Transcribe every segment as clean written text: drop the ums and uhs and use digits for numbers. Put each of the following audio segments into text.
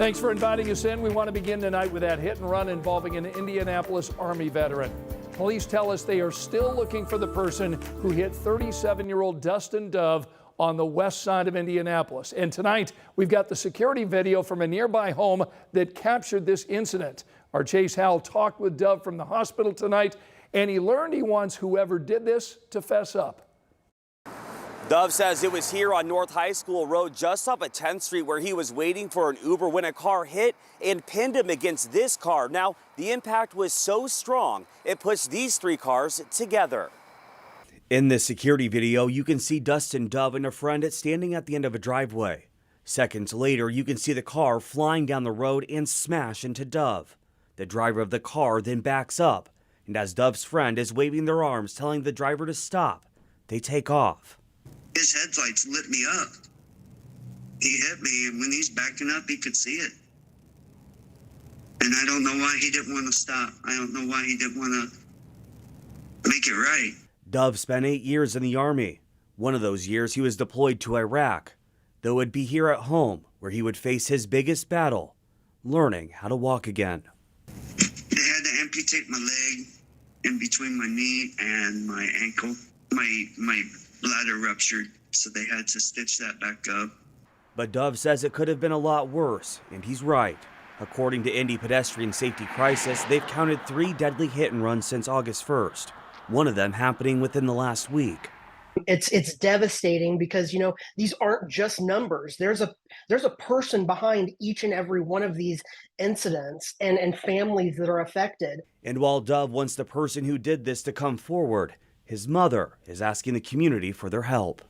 Thanks for inviting us in. We want to begin tonight with that hit and run involving an Indianapolis Army veteran. Police tell us they are still looking for the person who hit 37-year-old Dustin Dove on the west side of Indianapolis. And tonight, we've got the security video from a nearby home that captured this incident. Our Chase Howell talked with Dove from the hospital tonight, and he learned he wants whoever did this to fess up. Dove says it was here on North High School Road, just off of 10th Street, where he was waiting for an Uber when a car hit and pinned him against this car. Now, the impact was so strong, it pushed these three cars together. In this security video, you can see Dustin Dove and a friend standing at the end of a driveway. Seconds later, you can see the car flying down the road and smash into Dove. The driver of the car then backs up, and as Dove's friend is waving their arms, telling the driver to stop, they take off. His headlights lit me up. He hit me, and when he's backing up, he could see it. And I don't know why he didn't want to stop. I don't know why he didn't want to make it right. Dove spent 8 years in the Army. One of those years he was deployed to Iraq, though it'd be here at home where he would face his biggest battle, learning how to walk again. They had to amputate my leg in between my knee and my ankle. My bladder ruptured, so they had to stitch that back up. But Dove says it could have been a lot worse, and he's right. According to Indy Pedestrian Safety Crisis, they've counted 3 deadly hit and runs since August 1st, one of them happening within the last week. It's devastating because, you know, these aren't just numbers. There's a person behind each and every one of these incidents and families that are affected. And while Dove wants the person who did this to come forward, his mother is asking the community for their help.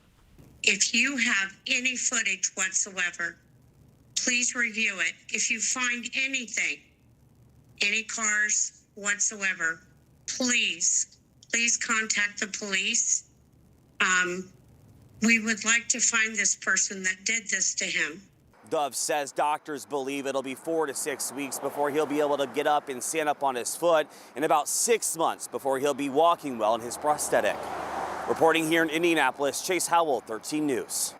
If you have any footage whatsoever, please review it. If you find anything, any cars whatsoever, please contact the police. We would like to find this person that did this to him. Dove says doctors believe it'll be 4 to 6 weeks before he'll be able to get up and stand up on his foot, and about 6 months before he'll be walking well in his prosthetic. Reporting here in Indianapolis, Chase Howell, 13 News.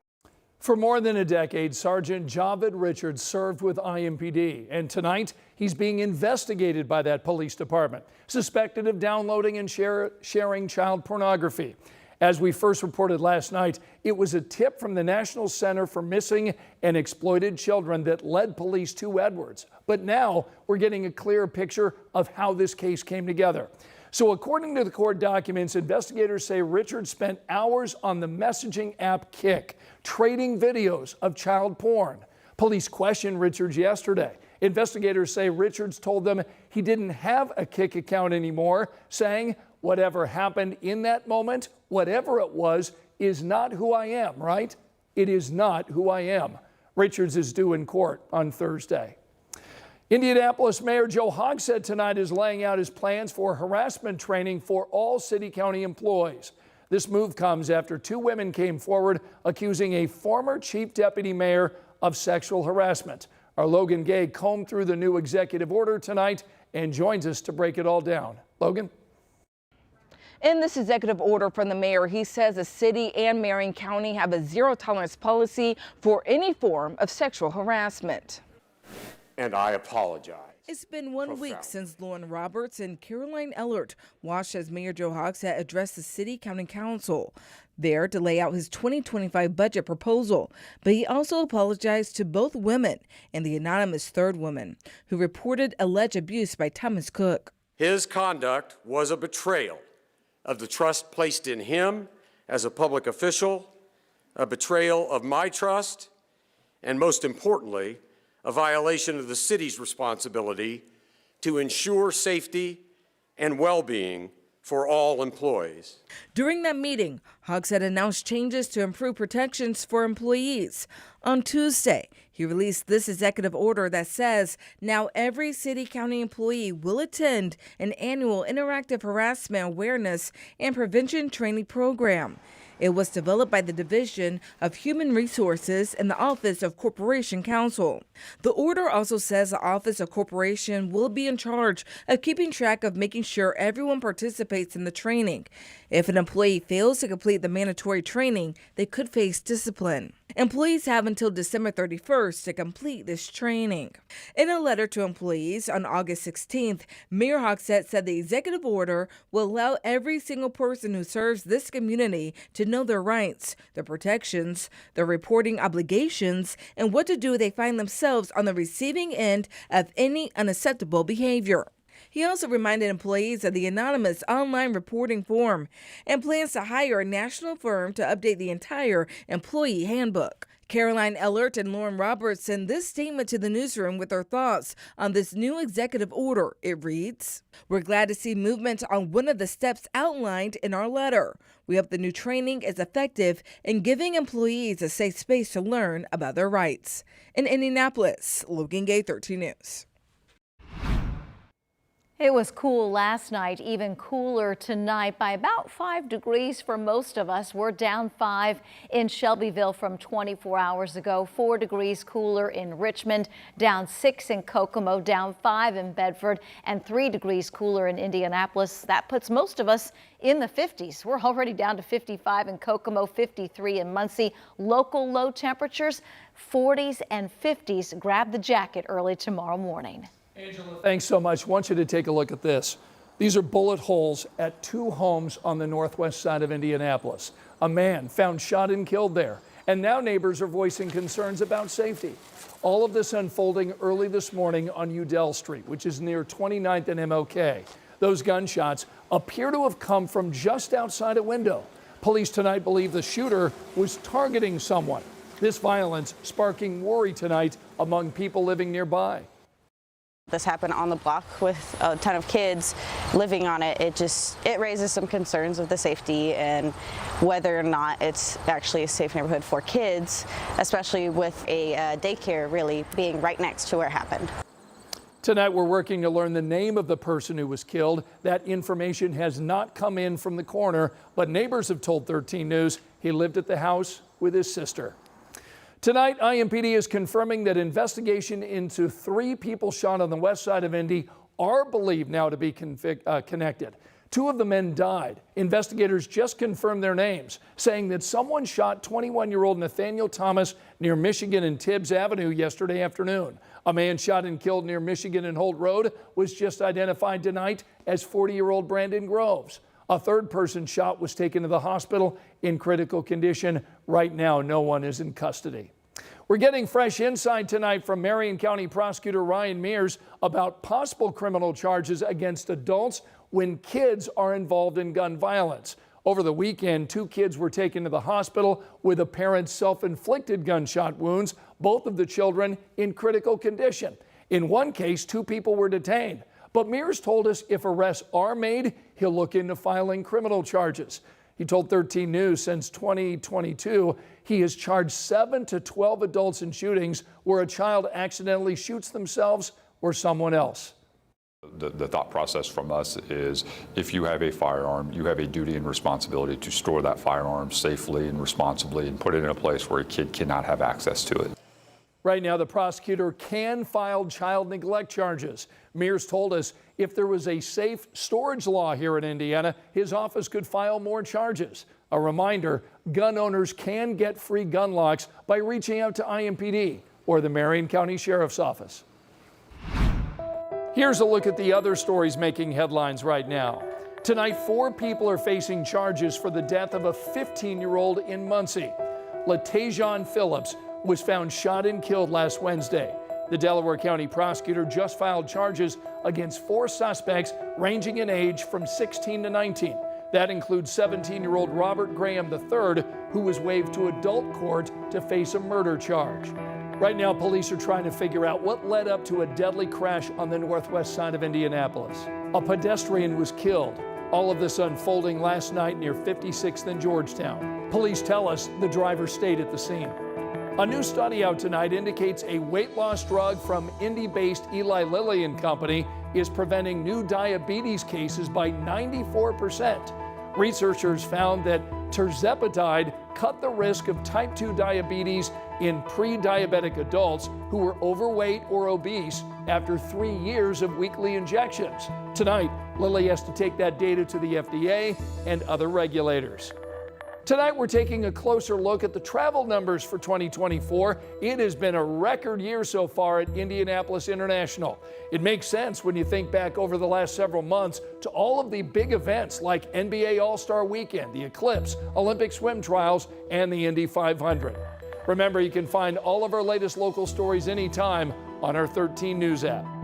For more than a decade, Sergeant Javid Richards served with IMPD, and tonight he's being investigated by that police department, suspected of downloading and sharing child pornography. As we first reported last night, it was a tip from the National Center for Missing and Exploited Children that led police to Edwards. But now we're getting a clearer picture of how this case came together. So according to the court documents, investigators say Richards spent hours on the messaging app Kik, trading videos of child porn. Police questioned Richards yesterday. Investigators say Richards told them he didn't have a Kik account anymore, saying, "Whatever happened in that moment, whatever it was, is not who I am," right? It is not who I am. Richards is due in court on Thursday. Indianapolis Mayor Joe Hogsett tonight is laying out his plans for harassment training for all city-county employees. This move comes after 2 women came forward accusing a former chief deputy mayor of sexual harassment. Our Logan Gay combed through the new executive order tonight and joins us to break it all down. Logan? In this executive order from the mayor, he says the city and Marion County have a zero-tolerance policy for any form of sexual harassment. And I apologize. It's been 1 week since Lauren Roberts and Caroline Ellert watched as Mayor Joe Hogsett addressed the City County Council there to lay out his 2025 budget proposal. But he also apologized to both women and the anonymous third woman who reported alleged abuse by Thomas Cook. His conduct was a betrayal of the trust placed in him as a public official, a betrayal of my trust, and most importantly, a violation of the city's responsibility to ensure safety and well-being for all employees. During that meeting, Hogsett announced changes to improve protections for employees. On Tuesday, he released this executive order that says now every city-county employee will attend an annual interactive harassment awareness and prevention training program. It was developed by the Division of Human Resources and the Office of Corporation Counsel. The order also says the Office of Corporation will be in charge of keeping track of making sure everyone participates in the training. If an employee fails to complete the mandatory training, they could face discipline. Employees have until December 31st to complete this training. In a letter to employees on August 16th, Mayor Hogsett said the executive order will allow every single person who serves this community to know their rights, their protections, their reporting obligations, and what to do if they find themselves on the receiving end of any unacceptable behavior. He also reminded employees of the anonymous online reporting form and plans to hire a national firm to update the entire employee handbook. Caroline Ellert and Lauren Roberts send this statement to the newsroom with their thoughts on this new executive order. It reads, "We're glad to see movement on one of the steps outlined in our letter. We hope the new training is effective in giving employees a safe space to learn about their rights." In Indianapolis, Logan Gay, 13 News. It was cool last night, even cooler tonight by about 5 degrees for most of us. We're down 5 in Shelbyville from 24 hours ago, 4 degrees cooler in Richmond, down 6 in Kokomo, down 5 in Bedford, and 3 degrees cooler in Indianapolis. That puts most of us in the 50s. We're already down to 55 in Kokomo, 53 in Muncie. Local low temperatures, 40s and 50s. Grab the jacket early tomorrow morning. Angela, thanks so much. I want you to take a look at this. These are bullet holes at 2 homes on the northwest side of Indianapolis. A man found shot and killed there, and now neighbors are voicing concerns about safety. All of this unfolding early this morning on Udell Street, which is near 29th and MLK. Those gunshots appear to have come from just outside a window. Police tonight believe the shooter was targeting someone. This violence sparking worry tonight among people living nearby. This happened on the block with a ton of kids living on it. It raises some concerns of the safety and whether or not it's actually a safe neighborhood for kids, especially with a daycare really being right next to where it happened. Tonight, we're working to learn the name of the person who was killed. That information has not come in from the coroner, but neighbors have told 13 News he lived at the house with his sister. Tonight, IMPD is confirming that investigation into 3 people shot on the west side of Indy are believed now to be connected. 2 of the men died. Investigators just confirmed their names, saying that someone shot 21-year-old Nathaniel Thomas near Michigan and Tibbs Avenue yesterday afternoon. A man shot and killed near Michigan and Holt Road was just identified tonight as 40-year-old Brandon Groves. A 3rd person shot was taken to the hospital in critical condition. Right now, no one is in custody. We're getting fresh insight tonight from Marion County Prosecutor Ryan Mears about possible criminal charges against adults when kids are involved in gun violence. Over the weekend, 2 kids were taken to the hospital with apparent self-inflicted gunshot wounds, both of the children in critical condition. In one case, 2 people were detained. But Mears told us if arrests are made, he'll look into filing criminal charges. He told 13 News since 2022, he has charged 7 to 12 adults in shootings where a child accidentally shoots themselves or someone else. The thought process from us is if you have a firearm, you have a duty and responsibility to store that firearm safely and responsibly and put it in a place where a kid cannot have access to it. Right now, the prosecutor can file child neglect charges. Mears told us if there was a safe storage law here in Indiana, his office could file more charges. A reminder, gun owners can get free gun locks by reaching out to IMPD or the Marion County Sheriff's Office. Here's a look at the other stories making headlines right now. Tonight, 4 people are facing charges for the death of a 15-year-old in Muncie. Latajon Phillips was found shot and killed last Wednesday. The Delaware County prosecutor just filed charges against 4 suspects ranging in age from 16 to 19. That includes 17-year-old Robert Graham III, who was waived to adult court to face a murder charge. Right now, police are trying to figure out what led up to a deadly crash on the northwest side of Indianapolis. A pedestrian was killed. All of this unfolding last night near 56th and Georgetown. Police tell us the driver stayed at the scene. A new study out tonight indicates a weight loss drug from Indy-based Eli Lilly and Company is preventing new diabetes cases by 94%. Researchers found that tirzepatide cut the risk of type 2 diabetes in pre-diabetic adults who were overweight or obese after 3 years of weekly injections. Tonight, Lilly has to take that data to the FDA and other regulators. Tonight, we're taking a closer look at the travel numbers for 2024. It has been a record year so far at Indianapolis International. It makes sense when you think back over the last several months to all of the big events like NBA All-Star Weekend, the Eclipse, Olympic swim trials, and the Indy 500. Remember, you can find all of our latest local stories anytime on our 13 News app.